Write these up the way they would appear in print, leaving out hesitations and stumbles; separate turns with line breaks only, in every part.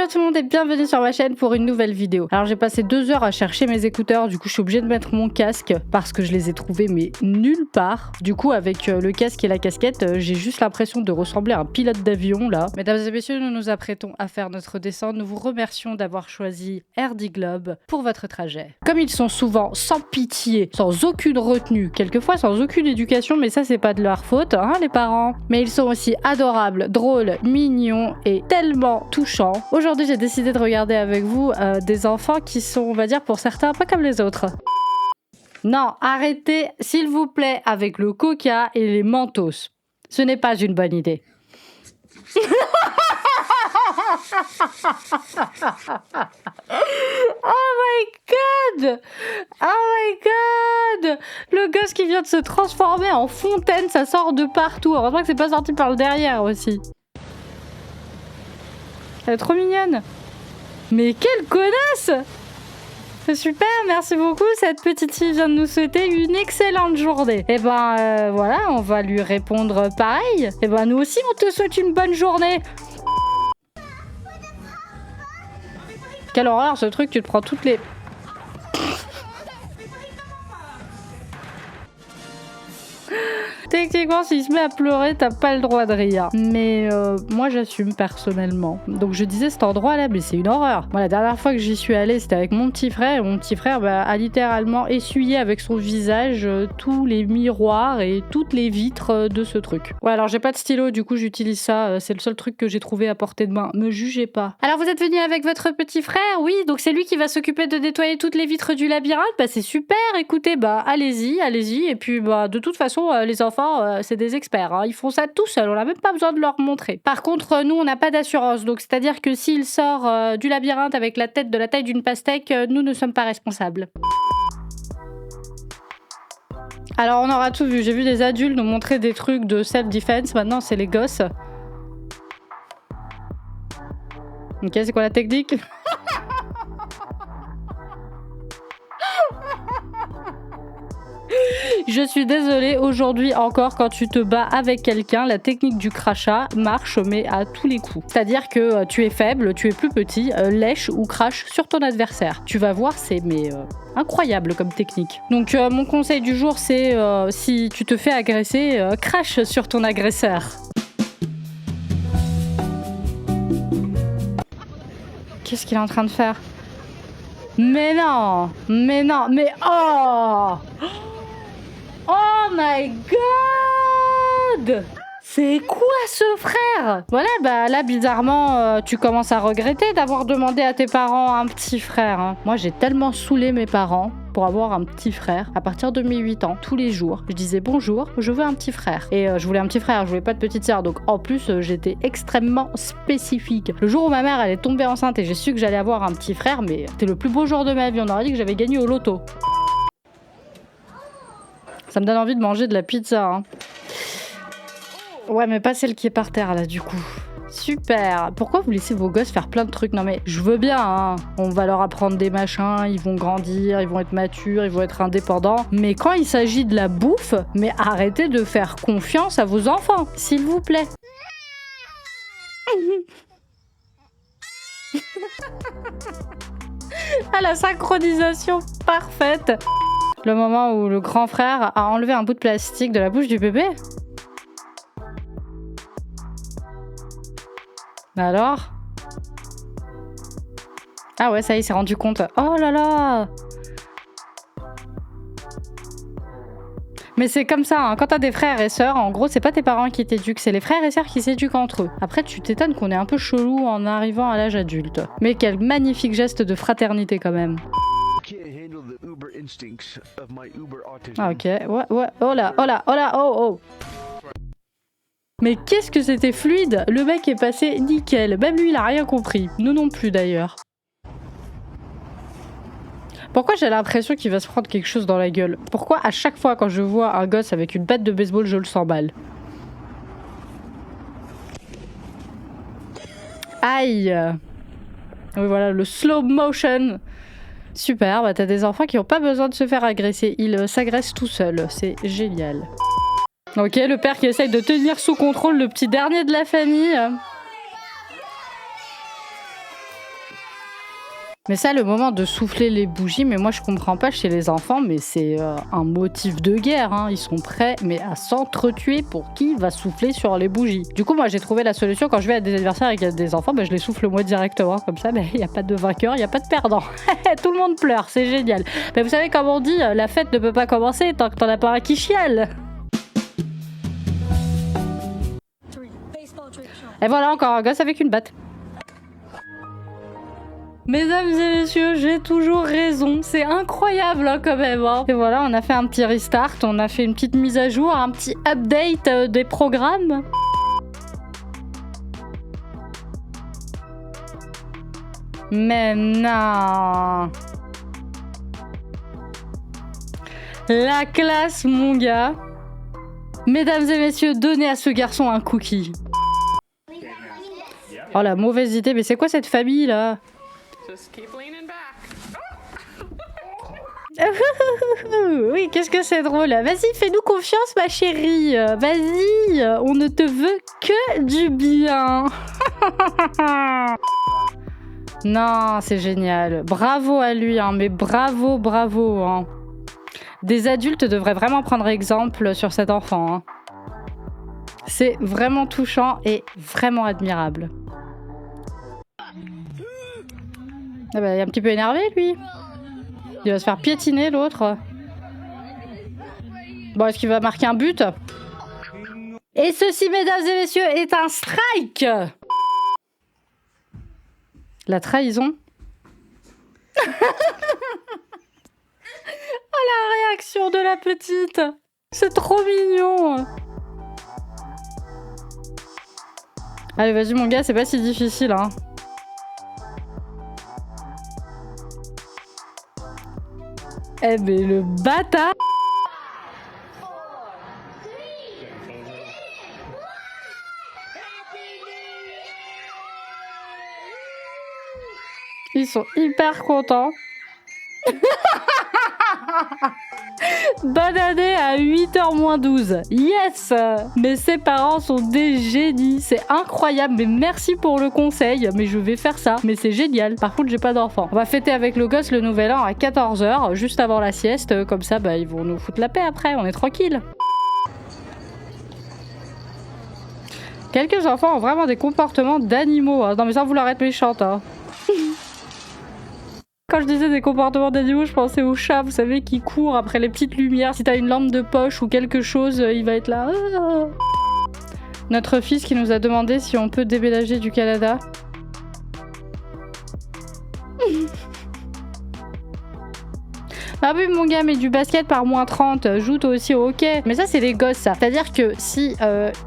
Hello tout le monde et bienvenue sur ma chaîne pour une nouvelle vidéo. Alors j'ai passé 2 heures à chercher mes écouteurs, du coup je suis obligée de mettre mon casque parce que je les ai trouvés mais nulle part. Du coup avec le casque et la casquette, j'ai juste l'impression de ressembler à un pilote d'avion là. Mesdames et messieurs, nous nous apprêtons à faire notre descente. Nous vous remercions d'avoir choisi RD Globe pour votre trajet. Comme ils sont souvent sans pitié, sans aucune retenue, quelquefois sans aucune éducation, mais ça c'est pas de leur faute, hein les parents. Mais ils sont aussi adorables, drôles, mignons et tellement touchants. Aujourd'hui, j'ai décidé de regarder avec vous des enfants qui sont, on va dire, pour certains, pas comme les autres. Non, arrêtez, s'il vous plaît, avec le coca et les mentos. Ce n'est pas une bonne idée. Oh my god! Oh my god! Le gosse qui vient de se transformer en fontaine, ça sort de partout. Heureusement que c'est pas sorti par le derrière aussi. Elle est trop mignonne. Mais quelle connasse! C'est super, merci beaucoup. Cette petite fille vient de nous souhaiter une excellente journée. Et ben voilà, on va lui répondre pareil. Et ben nous aussi, on te souhaite une bonne journée. Quelle horreur ce truc, tu te prends toutes les... Techniquement, s'il se met à pleurer, t'as pas le droit de rire. Mais moi, j'assume personnellement. Donc je disais cet endroit-là, mais c'est une horreur. Moi, la dernière fois que j'y suis allée, c'était avec mon petit frère. Et mon petit frère a littéralement essuyé avec son visage tous les miroirs et toutes les vitres de ce truc. Ouais, alors j'ai pas de stylo, du coup j'utilise ça. C'est le seul truc que j'ai trouvé à portée de main. Me jugez pas. Alors vous êtes venu avec votre petit frère? Oui, donc c'est lui qui va s'occuper de nettoyer toutes les vitres du labyrinthe. Bah c'est super, écoutez, bah allez-y, allez-y. Et puis bah de toute façon, les enfants, c'est des experts, hein. Ils font ça tout seuls, on n'a même pas besoin de leur montrer. Par contre, nous, on n'a pas d'assurance, donc c'est-à-dire que s'il sort du labyrinthe avec la tête de la taille d'une pastèque, nous ne sommes pas responsables. Alors, on aura tout vu. J'ai vu des adultes nous montrer des trucs de self-defense, maintenant c'est les gosses. Ok, c'est quoi la technique? Je suis désolée, aujourd'hui encore, quand tu te bats avec quelqu'un, la technique du crachat marche, mais à tous les coups. C'est-à-dire que tu es faible, tu es plus petit, lèche ou crache sur ton adversaire. Tu vas voir, c'est incroyable comme technique. Donc mon conseil du jour, c'est si tu te fais agresser, crache sur ton agresseur. Qu'est-ce qu'il est en train de faire? Mais non, mais non, mais oh! Oh my god! C'est quoi ce frère? Voilà, bah là bizarrement, tu commences à regretter d'avoir demandé à tes parents un petit frère. Hein. Moi j'ai tellement saoulé mes parents pour avoir un petit frère à partir de mes 8 ans, tous les jours. Je disais bonjour, je veux un petit frère. Et je voulais un petit frère, je voulais pas de petite sœur. Donc en plus, j'étais extrêmement spécifique. Le jour où ma mère elle est tombée enceinte et j'ai su que j'allais avoir un petit frère, mais c'était le plus beau jour de ma vie. On aurait dit que j'avais gagné au loto. Ça me donne envie de manger de la pizza. Hein. Ouais, mais pas celle qui est par terre, là, du coup. Super. Pourquoi vous laissez vos gosses faire plein de trucs? Non, mais je veux bien, hein. On va leur apprendre des machins, ils vont grandir, ils vont être matures, ils vont être indépendants. Mais quand il s'agit de la bouffe, mais arrêtez de faire confiance à vos enfants, s'il vous plaît. Ah, la synchronisation parfaite. Le moment où le grand frère a enlevé un bout de plastique de la bouche du bébé. Alors? Ah ouais, ça y est, il s'est rendu compte. Oh là là! Mais c'est comme ça, hein. Quand t'as des frères et sœurs, en gros, c'est pas tes parents qui t'éduquent, c'est les frères et sœurs qui s'éduquent entre eux. Après, tu t'étonnes qu'on est un peu chelou en arrivant à l'âge adulte. Mais quel magnifique geste de fraternité quand même. Ah ok, ouais, oh là, oh là, oh là, oh oh. Mais qu'est-ce que c'était fluide! Le mec est passé nickel, même lui il a rien compris. Nous non plus d'ailleurs. Pourquoi j'ai l'impression qu'il va se prendre quelque chose dans la gueule? Pourquoi à chaque fois quand je vois un gosse avec une batte de baseball, je le sens mal? Aïe! Oui voilà, le slow motion. Super, bah t'as des enfants qui n'ont pas besoin de se faire agresser. Ils s'agressent tout seuls, c'est génial. Ok, le père qui essaye de tenir sous contrôle le petit dernier de la famille. Mais ça, le moment de souffler les bougies, mais moi je comprends pas chez les enfants, mais c'est un motif de guerre, hein. Ils sont prêts mais à s'entretuer pour qui va souffler sur les bougies. Du coup, moi j'ai trouvé la solution quand je vais à des anniversaires avec des enfants, bah, je les souffle moi directement, comme ça, il n'y a pas de vainqueur, il n'y a pas de perdant. Tout le monde pleure, c'est génial. Mais vous savez comme on dit, la fête ne peut pas commencer tant que t'en as pas un qui chiale. Et voilà, encore un gosse avec une batte. Mesdames et messieurs, j'ai toujours raison. C'est incroyable hein, quand même. Hein. Et voilà, on a fait un petit restart, on a fait une petite mise à jour, un petit update des programmes. Mais non. La classe, mon gars. Mesdames et messieurs, donnez à ce garçon un cookie. Oh la mauvaise idée, mais c'est quoi cette famille là? Oui, qu'est-ce que c'est drôle. Vas-y, fais-nous confiance, ma chérie. Vas-y, on ne te veut que du bien. Non, c'est génial. Bravo à lui, hein, mais bravo, bravo. Hein. Des adultes devraient vraiment prendre exemple sur cet enfant. Hein. C'est vraiment touchant et vraiment admirable. Ah bah, il est un petit peu énervé, lui. Il va se faire piétiner, l'autre. Bon, est-ce qu'il va marquer un but? Et ceci, mesdames et messieurs, est un strike. La trahison. Oh, la réaction de la petite. C'est trop mignon. Allez, vas-y, mon gars, c'est pas si difficile, hein. Eh mais le bâtard. Ils sont hyper contents. Bonne année à 8h moins 12. Yes! Mais ses parents sont des génies. C'est incroyable. Mais merci pour le conseil. Mais je vais faire ça. Mais c'est génial. Par contre, j'ai pas d'enfant. On va fêter avec le gosse le nouvel an à 14h, juste avant la sieste. Comme ça, ils vont nous foutre la paix après. On est tranquille. Quelques enfants ont vraiment des comportements d'animaux. Hein. Non, mais ça, vous leur êtes méchante. Hein. Quand je disais des comportements d'animaux, je pensais aux chats, vous savez, qui courent après les petites lumières. Si t'as une lampe de poche ou quelque chose, il va être là. Ah. Notre fils qui nous a demandé si on peut déménager du Canada. Ah oui mon gars, mais du basket par moins 30, joue toi aussi au hockey. Mais ça c'est les gosses ça. C'est-à-dire que si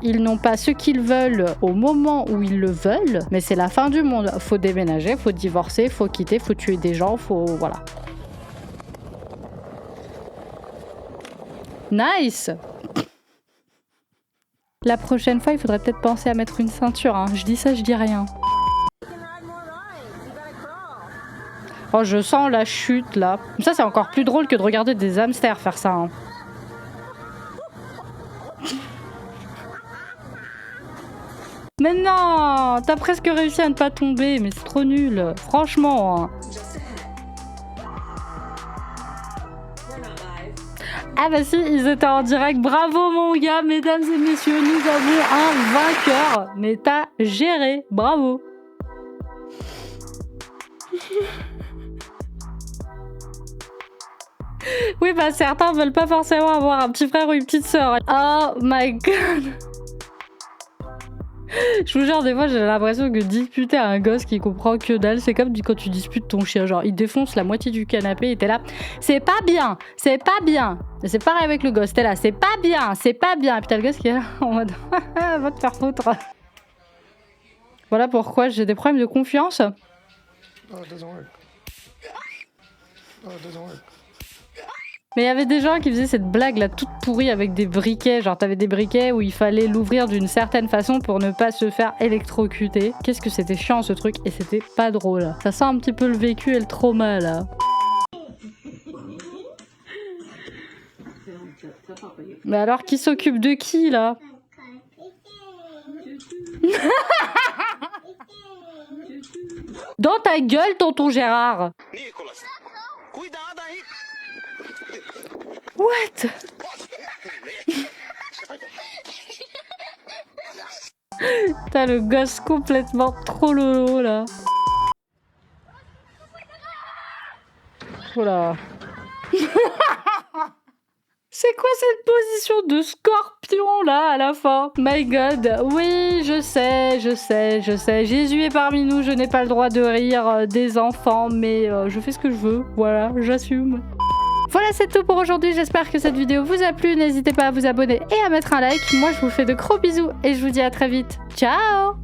ils n'ont pas ce qu'ils veulent au moment où ils le veulent, mais c'est la fin du monde. Faut déménager, faut divorcer, faut quitter, faut tuer des gens, faut... voilà. Nice. La prochaine fois il faudrait peut-être penser à mettre une ceinture. Hein. Je dis ça, je dis rien. Oh, je sens la chute, là. Ça, c'est encore plus drôle que de regarder des hamsters faire ça. Hein. Mais non! T'as presque réussi à ne pas tomber, mais c'est trop nul. Franchement. Hein. Ah bah si, ils étaient en direct. Bravo, mon gars, mesdames et messieurs. Nous avons un vainqueur. Mais t'as géré. Bravo. Oui, certains veulent pas forcément avoir un petit frère ou une petite sœur. Oh my god. Je vous jure, des fois, j'ai l'impression que disputer à un gosse qui comprend que dalle, c'est comme quand tu disputes ton chien. Genre, il défonce la moitié du canapé et t'es là. C'est pas bien, c'est pas bien. Et c'est pareil avec le gosse. T'es là, c'est pas bien, c'est pas bien. Et puis t'as le gosse qui est là en mode, va te faire foutre. Voilà pourquoi j'ai des problèmes de confiance. Oh, it doesn't work. Oh, it doesn't work. Mais il y avait des gens qui faisaient cette blague là toute pourrie avec des briquets. Genre t'avais des briquets où il fallait l'ouvrir d'une certaine façon pour ne pas se faire électrocuter. Qu'est-ce que c'était chiant ce truc et c'était pas drôle. Ça sent un petit peu le vécu et le trauma là. Mais alors qui s'occupe de qui là? Dans ta gueule, tonton Gérard. What? T'as le gosse complètement trop lolo là. Voilà. C'est quoi cette position de scorpion là à la fin? My god, oui, je sais. Jésus est parmi nous, je n'ai pas le droit de rire des enfants, mais je fais ce que je veux. Voilà, j'assume. Voilà, c'est tout pour aujourd'hui. J'espère que cette vidéo vous a plu. N'hésitez pas à vous abonner et à mettre un like. Moi, je vous fais de gros bisous et je vous dis à très vite. Ciao!